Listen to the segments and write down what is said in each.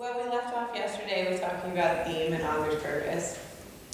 When we left off yesterday, we were talking about theme and author's purpose.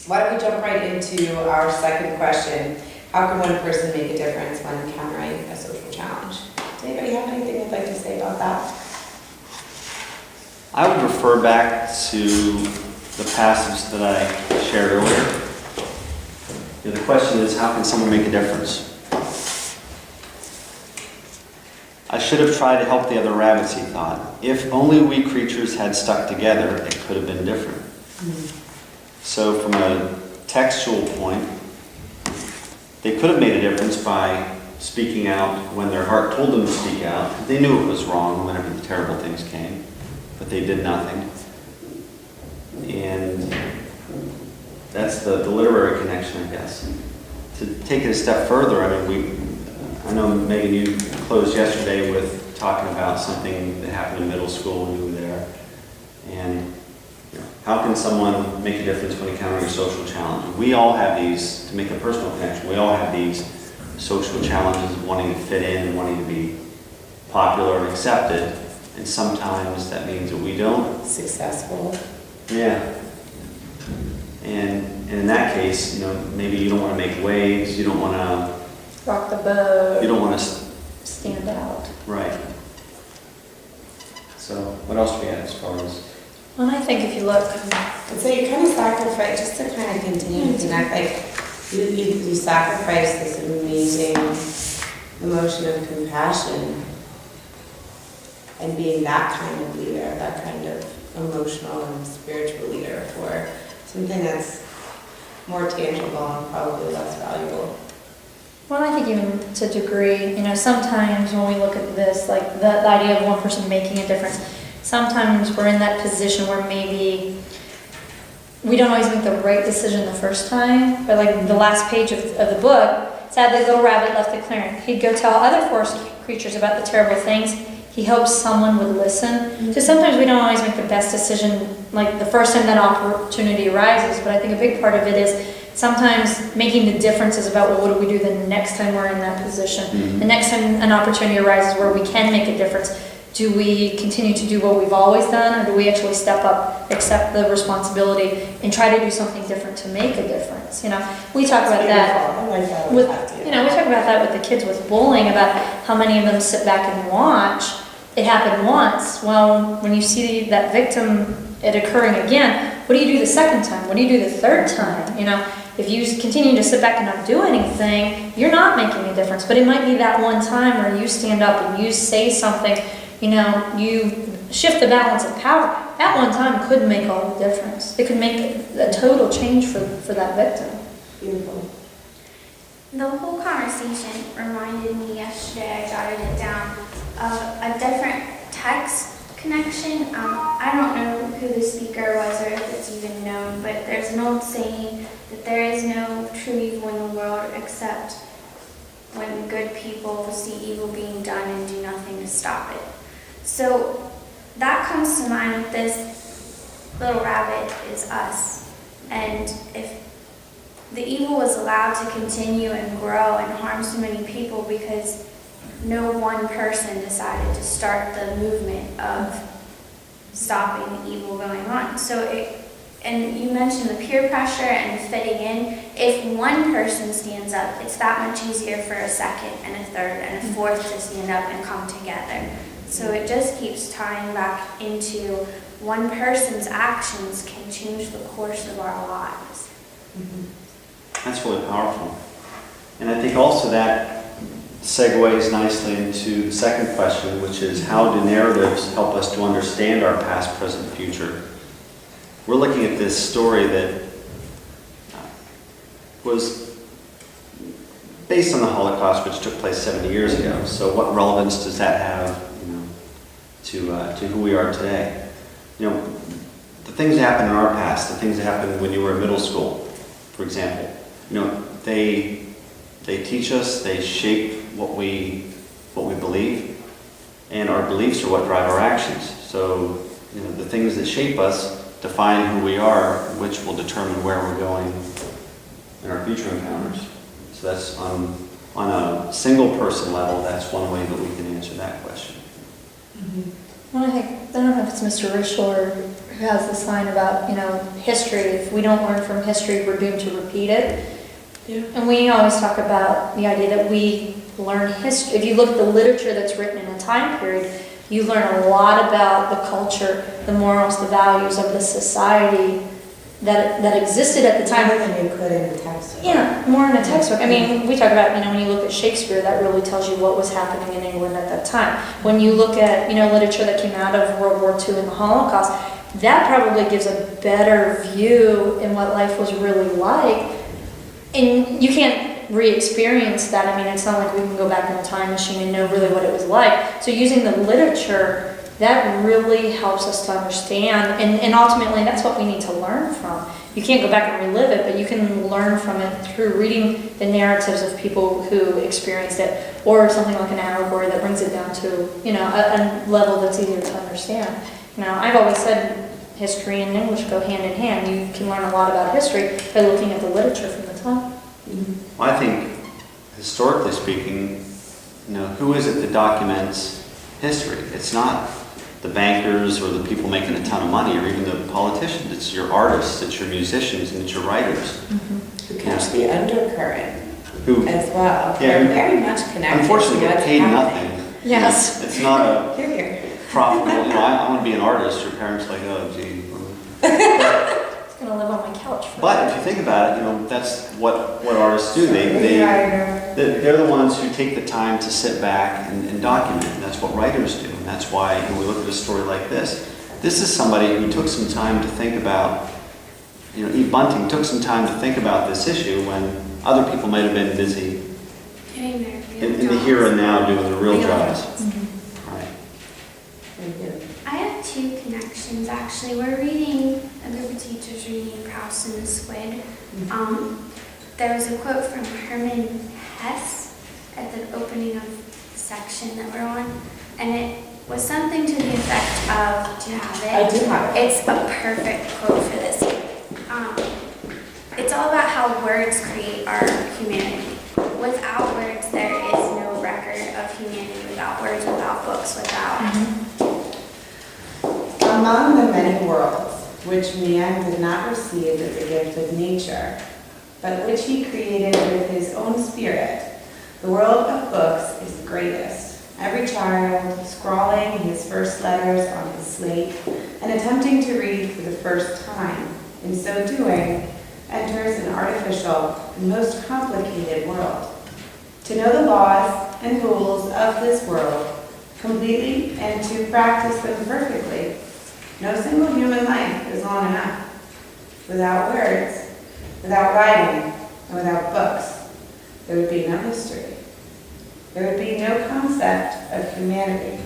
Why don't we jump right into our second question? How can one person make a difference when encountering a social challenge? Does anybody have anything they'd like to say about that? I would refer back to the passage that I shared earlier. The question is, how can someone make a difference? I should have tried to help the other rabbits, he thought. If only we creatures had stuck together, it could have been different. So from a textual point, they could have made a difference by speaking out when their heart told them to speak out. They knew it was wrong whenever the terrible things came, but they did nothing. And that's the literary connection, I guess. To take it a step further, I know, Megan, you closed yesterday with talking about something that happened in middle school when you were there. And how can someone make a difference when encountering a social challenge? We all have these, to make a personal connection, we all have these social challenges of wanting to fit in and wanting to be popular and accepted. And sometimes that means that we don't. Successful. Yeah. And in that case, maybe you don't want to make waves, you don't want to rock the boat. You don't want to stand out. Right. So, what else do we have as far as? Well, I think if you look, And so you kind of sacrifice, just to kind of continue to connect, like you sacrifice this amazing emotion of compassion and being that kind of leader, that kind of emotional and spiritual leader for something that's more tangible and probably less valuable. well, I think even to a degree, sometimes when we look at this, like the idea of one person making a difference, sometimes we're in that position where maybe we don't always make the right decision the first time, but like the last page of the book, sadly, little rabbit left the clearing. He'd go tell other forest creatures about the terrible things. He hopes someone would listen. So sometimes we don't always make the best decision like the first time that opportunity arises, but I think a big part of it is sometimes making the difference is about, well, what do we do the next time we're in that position? Mm-hmm. The next time an opportunity arises where we can make a difference, do we continue to do what we've always done, or do we actually step up, accept the responsibility, and try to do something different to make a difference? We talk about that. I like that With, too. we talk about that with the kids with bullying, about how many of them sit back and watch. It happened once. Well, when you see that victim, it occurring again, what do you do the second time? What do you do the third time? If you continue to sit back and not do anything, you're not making a difference. But it might be that one time where you stand up and you say something, you shift the balance of power. That one time could make all the difference. It could make a total change for that victim. Beautiful. The whole conversation reminded me yesterday, I jotted it down, of a different text connection. I don't know who the speaker was or if it's even known, but there's an old saying that there is no true evil in the world except when good people see evil being done and do nothing to stop it. So that comes to mind with this little rabbit is us. And if the evil was allowed to continue and grow and harm so many people because no one person decided to start the movement of stopping the evil going on. And you mentioned the peer pressure and fitting in. If one person stands up, it's that much easier for a second and a third and a fourth to stand up and come together. So it just keeps tying back into one person's actions can change the course of our lives. That's really powerful. And I think also that segues nicely into the second question, which is how do narratives help us to understand our past, present, future? We're looking at this story that was based on the Holocaust, which took place 70 years ago. So what relevance does that have, to who we are today? The things that happened in our past, the things that happened when you were in middle school, for example, they teach us, they shape what we believe, and our beliefs are what drive our actions. So, the things that shape us define who we are, which will determine where we're going in our future encounters. So that's on a single person level, that's one way that we can answer that question. Mm-hmm. Well, I don't know if it's Mr. Richler who has this line about, history. If we don't learn from history, we're doomed to repeat it. Yeah. And we always talk about the idea that we learn history. If you look at the literature that's written in a time period, you learn a lot about the culture, the morals, the values of the society that existed at the time. More than you could in the textbook. Yeah, more in a textbook. I mean, we talk about, when you look at Shakespeare, that really tells you what was happening in England at that time. When you look at, literature that came out of World War II and the Holocaust, that probably gives a better view in what life was really like. And you can't re-experience that. I mean, it's not like we can go back in a time machine and know really what it was like. So using the literature, that really helps us to understand, and ultimately that's what we need to learn from. You can't go back and relive it, but you can learn from it through reading the narratives of people who experienced it, or something like an allegory that brings it down to, a level that's easier to understand. I've always said history and English go hand in hand. You can learn a lot about history by looking at the literature from the time. Well, I think, historically speaking, who is it that documents history? It's not the bankers or the people making a ton of money or even the politicians. It's your artists, it's your musicians, and it's your writers. Who catch the undercurrent Who, as well. Yeah, They're very much connected. unfortunately, to get what's paid happening. nothing. Yes. It's not a Here, here. profitable, I want to be an artist. Your parents are like, oh, gee. It's going to live on my couch forever. But if you think about it, that's what artists do. They're the ones who take the time to sit back and document. And that's what writers do. And that's why when we look at a story like this, this is somebody who took some time to think about, E. Bunting took some time to think about this issue when other people might have been busy Doing their in the here and now doing the real jobs. Right. I have two connections actually. We're reading, a group of teachers reading Proust and the Squid. There was a quote from Herman Hesse at the opening of the section that we're on, and it was something to the effect of, do you have it? I do have it. It's a perfect quote for this. It's all about how words create our humanity. Without words, there is no record of humanity. Without words, without books, without... Among the many worlds which man did not receive as a gift of nature, but which he created with his own spirit, the world of books is the greatest. Every child, scrawling his first letters on his slate and attempting to read for the first time, in so doing, enters an artificial and most complicated world. To know the laws and rules of this world completely and to practice them perfectly, no single human life is long enough. Without words, without writing, and without books, there would be no history. There would be no concept of humanity.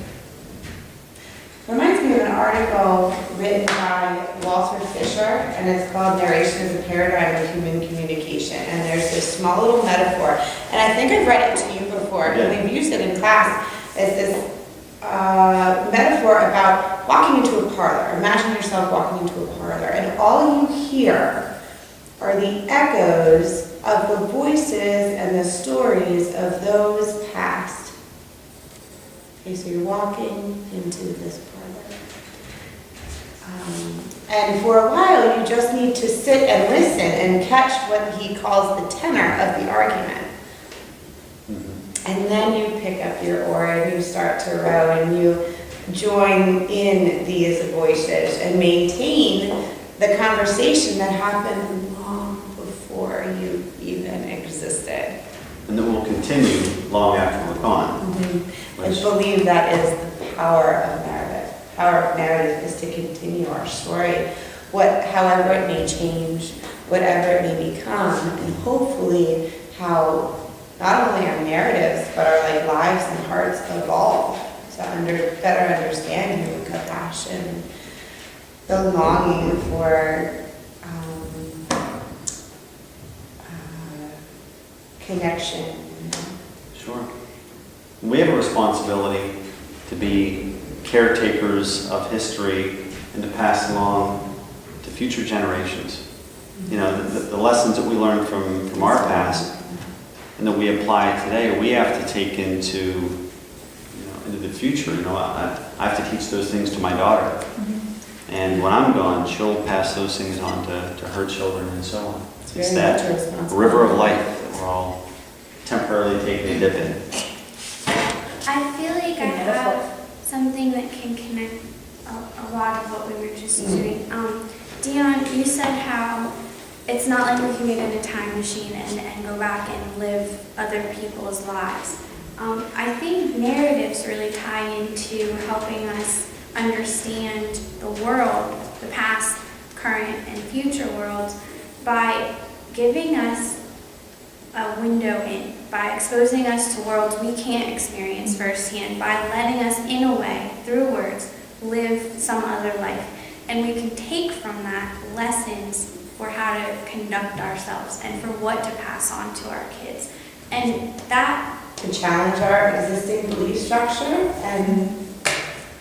Reminds me of an article written by Walter Fisher, and it's called Narration as a Paradigm of Human Communication. And there's this small little metaphor, and I think I've read it to you before, and we've used it in class as this metaphor about walking into a parlor. Imagine yourself walking into a parlor, and all you hear are the echoes of the voices and the stories of those past. Okay, so you're walking into this parlor. And for a while, you just need to sit and listen and catch what he calls the tenor of the argument. And then you pick up your oar and you start to row and you join in these voices and maintain the conversation that happened long before you even existed. And that will continue long after we're gone. I believe that is the power of narrative. The power of narrative is to continue our story, however it may change, whatever it may become, and hopefully how not only our narratives, but our lives and hearts evolve to better understand human compassion, the longing for connection. Sure. We have a responsibility to be caretakers of history and to pass along to future generations. The lessons that we learned from our past and that we apply today, we have to take into the future. You know, I have to teach those things to my daughter. And when I'm gone, she'll pass those things on to her children and so on. It's very much a that responsibility. river of life that we're all temporarily taking a dip in. I feel like I Yeah, that's have something that can connect a lot of what we were just doing. Dion, you said how it's not like we can get in a time machine and go back and live other people's lives. I think narratives really tie into helping us understand the world, the past, current, and future worlds, by giving us a window in, by exposing us to worlds we can't experience firsthand, by letting us, in a way, through words, live some other life. And we can take from that lessons for how to conduct ourselves and for what to pass on to our kids. And that To challenge our existing belief structure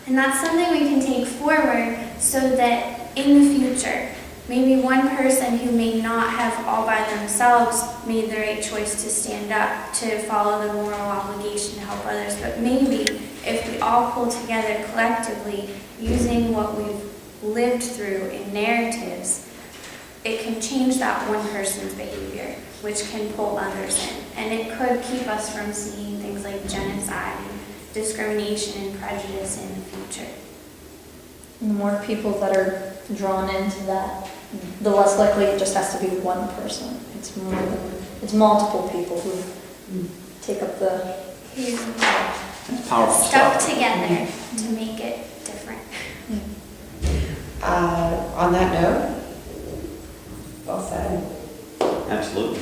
And that's something we can take forward so that in the future, maybe one person who may not have all by themselves made the right choice to stand up, to follow the moral obligation to help others, but maybe if we all pull together collectively using what we've lived through in narratives, it can change that one person's behavior, which can pull others in. And it could keep us from seeing things like genocide and discrimination and prejudice in the future. The more people that are drawn into that, the less likely it just has to be one person. It's more than, it's multiple people who take up the, Who's It's powerful stuck stuff. together to make it different. on that note, well said. Absolutely.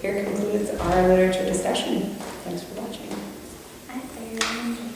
Here concludes our literature discussion. Thanks for watching. I thoroughly enjoyed it.